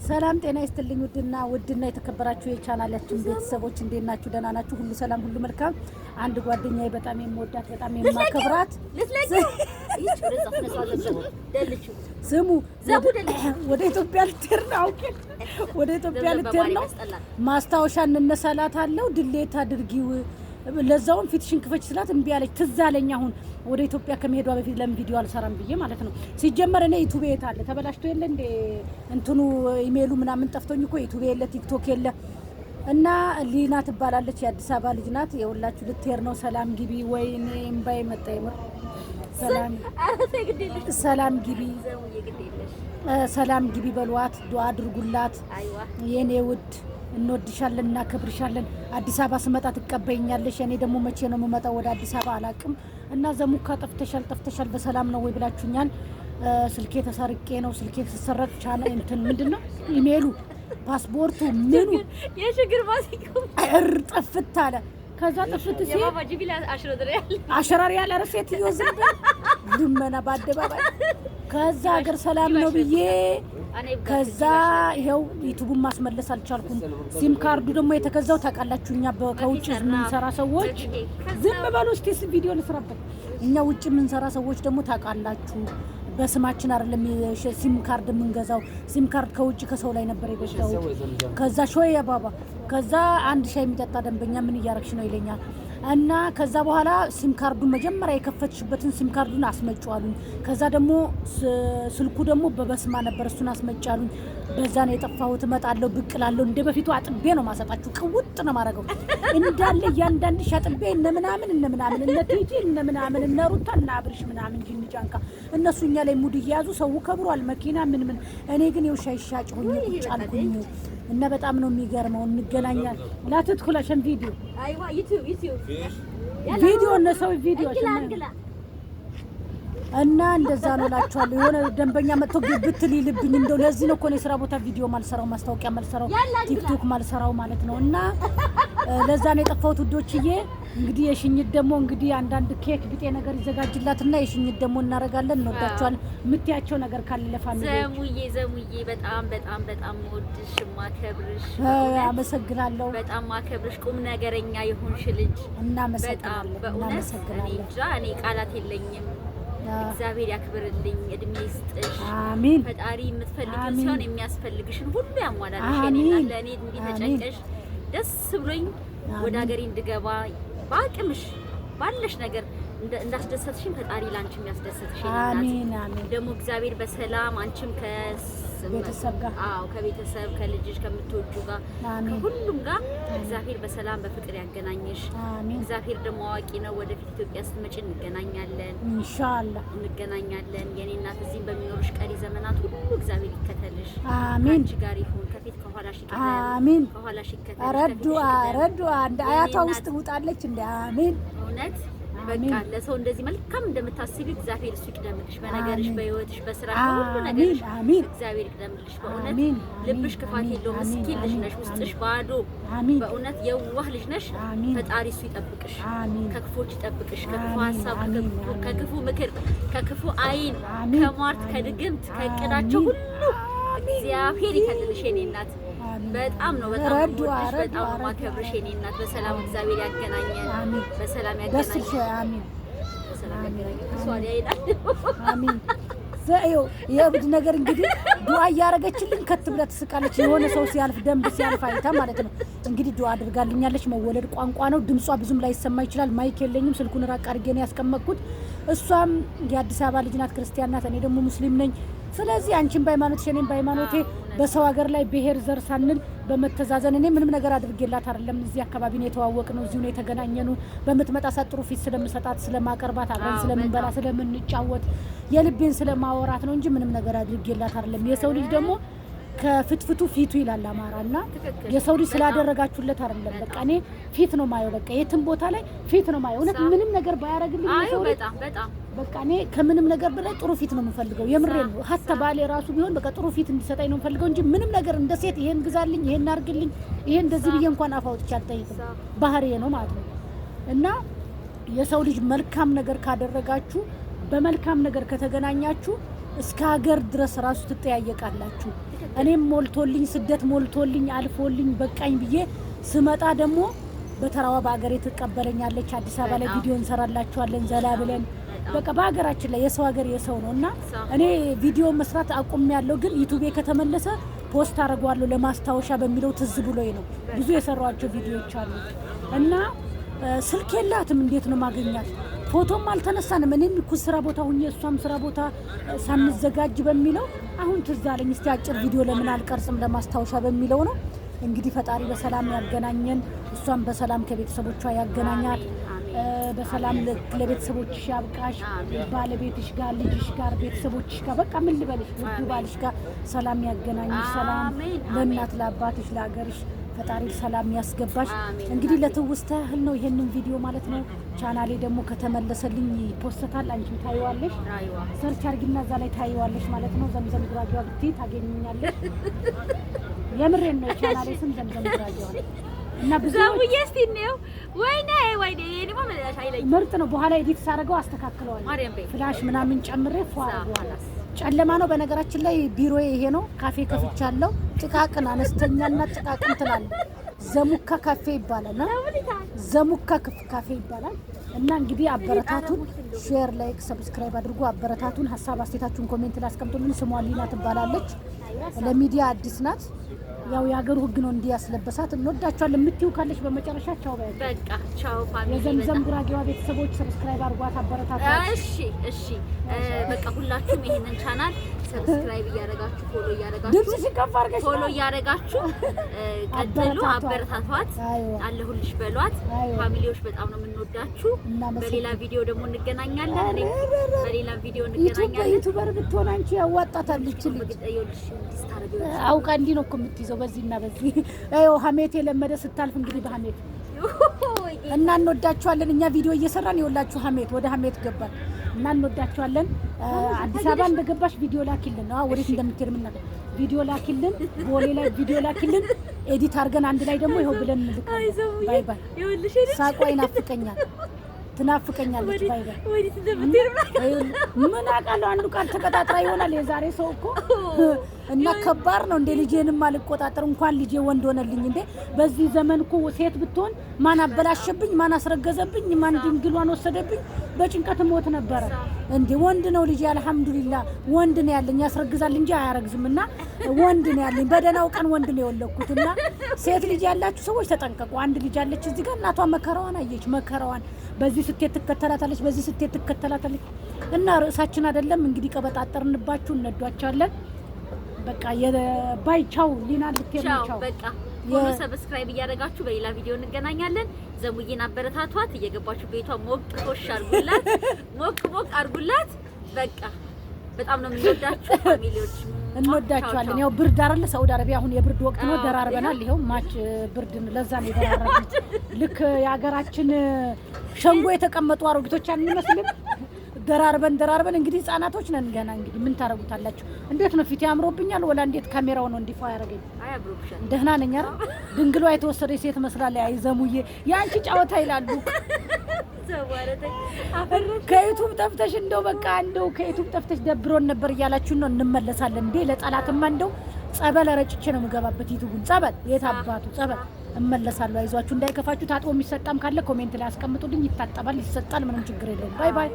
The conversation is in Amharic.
ሰላም ጤና ይስጥልኝ። ውድና የተከበራችሁ የቻናላችን ቤተሰቦች እንዴት ናችሁ? ደህና ናችሁ? ሁሉ ሰላም፣ ሁሉ መልካም። አንድ ጓደኛዬ በጣም የምወዳት በጣም የማከብራት ስሙ ወደ ኢትዮጵያ ልትሄድ ነው። ወደ ኢትዮጵያ ልትሄድ ነው። ማስታወሻ እንነሳላታለሁ። ድሌት አድርጊው ለዛውም ፊትሽን ክፈች ስላት እምቢ አለች። ትዝ አለኝ አሁን ወደ ኢትዮጵያ ከመሄዷ በፊት ለምን ቪዲዮ አልሰራም ብዬ ማለት ነው። ሲጀመር እኔ ዩቲዩብ የት አለ ተበላሽቶ የለ እንደ እንትኑ ኢሜሉ ምናምን ጠፍቶኝ እኮ ዩቲዩብ የለ ቲክቶክ የለ። እና ሊና ትባላለች፣ የአዲስ አበባ ልጅ ናት። የሁላችሁ ልትሄድ ነው። ሰላም ግቢ። ወይኔ እምባዬ መጣ የምር። ሰላም ግቢ፣ ሰላም ግቢ በሏት፣ ዱአ አድርጉላት የኔ ውድ። እንወድሻለን፣ እናከብርሻለን። አዲስ አበባ ስመጣ ትቀበይኛለሽ። እኔ ደግሞ መቼ ነው የምመጣው ወደ አዲስ አበባ አላቅም። እና ዘሙካ ጠፍተሻል በሰላም ነው ወይ ብላችሁኛል። ስልኬ ተሰርቄ ነው። ስልኬ ተሰረቅ ቻና እንትን ምንድነው ኢሜሉ፣ ፓስፖርቱ፣ ምኑ የሽግር ማሲኩ ጠፍት አለ። ከዛ ጥፍት ሲል አሽራሪ ያለ ረሴት ይወዝብ ልመና በአደባባይ ከዛ ሀገር ሰላም ነው ብዬ ከዛ ይሄው ዩቲዩብን ማስመለስ አልቻልኩም። ሲም ካርዱ ደግሞ የተገዛው ታውቃላችሁ፣ እኛ ከውጭ የምንሰራ ሰዎች ዝም በሉ እስቲ ቪዲዮ ልስራበት። እኛ ውጭ የምንሰራ ሰዎች ደግሞ ታውቃላችሁ በስማችን አይደለም ሲም ካርድ የምንገዛው። ሲም ካርድ ከውጭ ከሰው ላይ ነበር የገዛው። ከዛ ሾይ ባባ ከዛ አንድ ሻይ የሚጠጣ ደንበኛ ምን እያረግሽ ነው ይለኛል። እና ከዛ በኋላ ሲም ካርዱን መጀመሪያ የከፈትሽበትን ሲም ካርዱን አስመጫሉኝ። ከዛ ደግሞ ስልኩ ደግሞ በበስማ ነበር፣ እሱን አስመጫሉኝ። በዛ ነው የጠፋሁት። እመጣለሁ ብቅ እላለሁ። እንደ በፊቱ አጥቤ ነው ማሰጣችሁ፣ ቅውጥ ነው ማረገው እንዳለ እያንዳንድሽ አጥቤ እነ ምናምን እነ ቲጂ እነ ምናምን እነ ሩታ እና አብርሽ ምናምን ጅን ጫንካ እነሱ እኛ ላይ ሙድ እየያዙ ሰው ከብሯል መኪና ምን እኔ ግን የውሻ ይሻጭ ሆኜ ቁጭ አልኩኝ። እና በጣም ነው የሚገርመው። እንገናኛለን ላትትኩላ ሸን ቪዲዮ አይዋ ዩቲዩብ ቪዲዮ እነሰው ቪዲዮ እና እንደዛ ነው እላችኋለሁ። የሆነ ደንበኛ መጥቶ ግብትል ይልብኝ እንደው ለዚህ ነው እኮ ነው የሥራ ቦታ ቪዲዮ ማልሰራው፣ ማስታወቂያ ማልሰራው፣ ቲክቶክ ማልሰራው ማለት ነው። እና ለዛ ነው የጠፋሁት ውዶችዬ። እንግዲህ የሽኝት ደግሞ እንግዲህ አንዳንድ ኬክ ቢጤ ነገር ይዘጋጅላትና የሽኝት ደግሞ እናረጋለን። እንወዳችኋለን። የምትያቸው ነገር ካለ ለፋሚሊ ዘሙዬ በጣም ወድሽ ማከብርሽ፣ አመሰግናለሁ። በጣም ማከብርሽ ቁም ነገረኛ የሆንሽ ልጅ እናመሰግናለን። እኔ ቃላት የለኝም። እግዚአብሔር ያክብርልኝ፣ እድሜ ይስጥሽ። አሜን። ፈጣሪ የምትፈልጊው ሲሆን የሚያስፈልግሽን ሁሉ ያሟላልሽ። እኔና ለኔ እንዲህ ተጨንቀሽ ደስ ብሎኝ ወደ ሀገሬ እንድገባ በአቅምሽ ባለሽ ነገር እንዳስደሰትሽኝ ፈጣሪ ላንቺ የሚያስደስትሽ ይላል። አሜን። ደግሞ እግዚአብሔር በሰላም አንቺም ቤተሰብ ጋር ከቤተሰብ ከልጅሽ ከምትወጁ ጋር ከሁሉም ጋር እግዚአብሔር በሰላም በፍቅር ያገናኝሽ። እግዚአብሔር ደግሞ አዋቂ ነው። ወደፊት ኢትዮጵያ ስትመጪ እንገናኛለን፣ ኢንሻአላህ እንገናኛለን። የኔ እናት እዚህም በሚኖርሽ ቀሪ ዘመናት ሁሉ እግዚአብሔር ይከተልሽ። አሜን። አንቺ ጋር ይሁን፣ ከፊት ከኋላሽ ይከተል። አሜን። ከኋላሽ ይከተል። ረዱ እንደ አያቷ ውስጥ ውጣለች እንደ አሜን። እውነት በቃ ለሰው እንደዚህ መልካም እንደምታስቢ እግዚአብሔር እሱ ይቅደምልሽ። በነገርሽ፣ በህይወትሽ፣ በስራሽ፣ በሁሉ ነገርሽ እግዚአብሔር ይቅደምልሽ። በእውነት ልብሽ ክፋት የለውም። ምስኪን ልጅ ነሽ፣ ውስጥሽ ባዶ፣ በእውነት የዋህ ልጅ ነሽ። ፈጣሪ እሱ ይጠብቅሽ፣ ከክፎች ይጠብቅሽ፣ ከክፉ ሀሳብ፣ ከክፉ ምክር፣ ከክፉ አይን፣ ከሟርት፣ ከድግምት፣ ከእቅዳቸው ሁሉ እግዚአብሔር ይከልልሽ የኔ እናት። በጣም ነው ወድሽ፣ በጣም ማከብርሽ የኔ እናት። በሰላም እግዚአብሔር ያገናኘን፣ በሰላም ያገናኘን። አሜን። በሰላም ያገናኘን። አሜን። ዘየው የእብድ ነገር እንግዲህ ዱአ እያረገችልኝ ከት ብላ ትስቃለች። የሆነ ሰው ሲያልፍ ደንብ ሲያልፍ አይታ ማለት ነው። እንግዲህ ዱአ አድርጋልኛለች። መወለድ ቋንቋ ነው። ድምጿ ብዙም ላይ ይሰማ ይችላል። ማይክ የለኝም። ስልኩን ራቅ አድርጌ ነው ያስቀመጥኩት። እሷም የአዲስ አበባ ልጅ ናት፣ ክርስቲያን ናት። እኔ ደግሞ ሙስሊም ነኝ። ስለዚህ አንቺን በሃይማኖትሽ እኔም በሃይማኖቴ በሰው ሀገር ላይ ብሔር ዘር ሳንል በመተዛዘን እኔ ምንም ነገር አድርጌላት አይደለም። እዚህ አካባቢ ነው የተዋወቅነው፣ እዚሁ ነው የተገናኘነው። በመትመጣ ሳጥሩ ፊት ስለምሰጣት ስለማቀርባት፣ አብረን ስለምንበላ ስለምንጫወት፣ የልቤን ስለማወራት ነው እንጂ ምንም ነገር አድርጌላት አይደለም። የሰው ልጅ ደግሞ ከፍትፍቱ ፊቱ ይላል አማራና የሰው ልጅ ስላደረጋችሁለት አይደለም። በቃ እኔ ፊት ነው ማየው። በቃ የትም ቦታ ላይ ፊት ነው ማየው። እውነት ምንም ነገር ባያረግልኝ የሰው ልጅ በቃ እኔ ከምንም ነገር በላይ ጥሩ ፊት ነው የምፈልገው። የምሬን ነው። ሀታ ባሌ ራሱ ቢሆን በቃ ጥሩ ፊት እንዲሰጠኝ ነው የምፈልገው እንጂ ምንም ነገር እንደ ሴት ይሄን ግዛልኝ፣ ይሄን አርግልኝ፣ ይሄን እንደዚህ ብዬ እንኳን አፍ አውጥቼ አልጠይቅም። ባህሪዬ ነው ማለት ነው። እና የሰው ልጅ መልካም ነገር ካደረጋችሁ፣ በመልካም ነገር ከተገናኛችሁ እስከ ሀገር ድረስ ራሱ ትጠያየቃላችሁ። እኔም ሞልቶልኝ ስደት ሞልቶልኝ አልፎልኝ በቃኝ ብዬ ስመጣ ደግሞ በተራዋ በአገሬ ትቀበለኛለች። አዲስ አበባ ላይ ቪዲዮ እንሰራላችኋለን ዘላ ብለን በቃ በሀገራችን ላይ የሰው ሀገር የሰው ነው እና እኔ ቪዲዮ መስራት አቁሜያለሁ። ግን ዩቲዩብ ከተመለሰ ፖስት አደርገዋለሁ ለማስታወሻ በሚለው ትዝ ብሎኝ ነው። ብዙ የሰራኋቸው ቪዲዮዎች አሉ እና ስልክ የላትም። እንዴት ነው ማገኛት? ፎቶም አልተነሳንም። እኔም እኮ ስራ ቦታ ሁኜ እሷም ስራ ቦታ ሳንዘጋጅ በሚለው አሁን ትዝ አለኝ። እስቲ አጭር ቪዲዮ ለምን አልቀርጽም ለማስታወሻ በሚለው ነው። እንግዲህ ፈጣሪ በሰላም ያገናኘን፣ እሷም በሰላም ከቤተሰቦቿ ያገናኛት፣ በሰላም ለቤተሰቦችሽ ያብቃሽ፣ ባለቤትሽ ጋር ልጅሽ ጋር ቤተሰቦችሽ ጋር በቃ ምን ልበልሽ ውዱ ባልሽ ጋር ሰላም ያገናኝሽ። ሰላም ለእናት ለአባትሽ ለሀገርሽ ፈጣሪ ሰላም ያስገባሽ። እንግዲህ ለትውስታ ያህል ነው ይሄንን ቪዲዮ ማለት ነው። ቻናሌ ደግሞ ከተመለሰልኝ ይፖስታል። አንቺም ታይዋለሽ፣ ሰርች አርጊና እዛ ላይ ታይዋለሽ ማለት ነው። ዘምዘም ጉራጌዋ ብትይ ታገኙኛለሽ። የምሬን ነው። ቻናሌ ስም ዘምዘም ጉራጌዋ እና ብዙ ዘውዬ ነው። ወይኔ እኔማ መላሽ አይለኝ ምርጥ ነው። በኋላ ኤዲት ሳደርገው አስተካክለዋለሁ። ፍላሽ ምናምን ጨምሬ ፏአዋላ ጨለማ ነው። በነገራችን ላይ ቢሮዬ ይሄ ነው። ካፌ ከፍቻለሁ። ጥቃቅን አነስተኛና ጥቃቅን ትላለ ዘሙካ ካፌ ይባላል። ዘሙካ ካፌ ይባላል። እና እንግዲህ አበረታቱን፣ ሼር፣ ላይክ፣ ሰብስክራይብ አድርጉ። አበረታቱን። ሀሳብ አስተያየታችሁን ኮሜንት ላይ አስቀምጡልን። ስሟ ሊና ትባላለች። ለሚዲያ አዲስ ናት። ያው የሀገሩ ህግ ነው እንዲያስለበሳት። እንወዳቸዋለን። የምትይው ካለሽ በመጨረሻ ቻው ባይ። በቃ ቻው ፋሚሊ። የዘምዘም ጉራጌዋ ቤተሰቦች ሰብስክራይብ አድርጓት፣ አበረታቷት። እሺ በቃ ሁላችሁም ይሄንን ቻናል ሰብስክራይብ እያደረጋችሁ ፎሎ እያደረጋችሁ ድምጽ ሲከፍ አድርገሽ ፎሎ እያደረጋችሁ ቀጥሉ። አበረታቷት። አለሁልሽ በሏት። ፋሚሊዎች በጣም ነው የምንወዳችሁ። በሌላ ቪዲዮ ደግሞ እንገናኛለን። እኔ በሌላ ቪዲዮ እንገናኛለን። ዩቲዩበር ብትሆን አንቺ ያዋጣታል። ልጅ አውቃ እንዲህ ነው እኮ የምትይዘው በዚህና በዚህ። አዎ ሀሜት የለመደ ስታልፍ እንግዲህ በሀሜት እና እንወዳችኋለን። እኛ ቪዲዮ እየሰራን ይኸውላችሁ ሀሜት ወደ ሀሜት ገባል እና እንወዳችኋለን። አዲስ አበባ እንደገባሽ ቪዲዮ ላኪልን። ወዴት እንደምትሄድ ምን ነገር ቪዲዮ ላኪልን። ቦሌ ላይ ቪዲዮ ላኪልን። ኤዲት አድርገን አንድ ላይ ደግሞ ይኸው ብለን እንልካለን። ባይ ባይ። ሳቋ ይናፍቀኛል፣ ትናፍቀኛለች። ባይ ባይ። ምን አውቃለሁ። አንዱ ቃል ተቀጣጥራ ይሆናል የዛሬ ሰው እኮ እና ከባድ ነው እንዴ። ልጄንም አልቆጣጠር እንኳን ልጄ ወንድ ሆነልኝ እንዴ። በዚህ ዘመን እኮ ሴት ብትሆን ማን አበላሸብኝ፣ ማን አስረገዘብኝ፣ ማን ድንግሏን ወሰደብኝ፣ በጭንቀት ሞት ነበረ እንዴ። ወንድ ነው ልጄ፣ አልሐምዱሊላህ ወንድ ነው ያለኝ። ያስረግዛል እንጂ አያረግዝምና ወንድ ነው ያለኝ። በደናው ቀን ወንድ ነው የወለድኩትና ሴት ልጅ ያላችሁ ሰዎች ተጠንቀቁ። አንድ ልጅ አለች እዚህ ጋር እናቷ መከራዋን አየች። መከራዋን በዚህ ስትሄድ ትከተላታለች፣ በዚህ ስትሄድ ትከተላታለች። እና ርዕሳችን አይደለም እንግዲህ ቀበጣጠርንባችሁ። እንወዳችኋለን። በቃ የባይ ቻው። ሊና ልትሄድ ነው። ቻው በቃ ፎሎ ሰብስክራይብ እያደረጋችሁ በሌላ ቪዲዮ እንገናኛለን። ዘሙዬን አበረታቷት። እየገባችሁ ቤቷ ሞቅ ቶሽ አርጉላት፣ ሞቅ አርጉላት። በቃ በጣም ነው የምንወዳችሁ ፋሚሊዎች፣ እንወዳችኋለን። ያው ብርድ አይደለ ሳውዲ አረቢያ አሁን የብርድ ወቅት ነው። ደራርበናል። ይሄው ማች ብርድ ለዛ ነው ደራርበን። ልክ የሀገራችን ሸንጎ የተቀመጡ አሮጊቶች አንመስልም። ደራርበን እንግዲህ ህጻናቶች ነን ገና። እንግዲህ ምን ታረጉታላችሁ? እንዴት ነው ፊት ያምሮብኛል ወላ እንዴት ካሜራው ነው እንዲፋ ያረገኝ? ደህና ነኝ አይደል? ድንግሏ የተወሰደ ሴት መስላለች። አይ ዘሙዬ ያንቺ ጫወታ ይላሉ። ከዩቱብ ጠፍተሽ እንደው በቃ እንደው ከዩቱብ ጠፍተሽ ደብሮን ነበር እያላችሁ ነው። እንመለሳለን እንዴ ለጠላትማ እንደው ጸበል ረጭቼ ነው የምገባበት። ዩቱቡን ጸበል የት አባቱ ጸበል እመለሳለሁ። አይዟችሁ እንዳይከፋችሁ። ታጥቦ የሚሰጣም ካለ ኮሜንት ላይ አስቀምጡልኝ። ይታጠባል፣ ይሰጣል። ምንም ችግር የለውም። ባይ ባይ።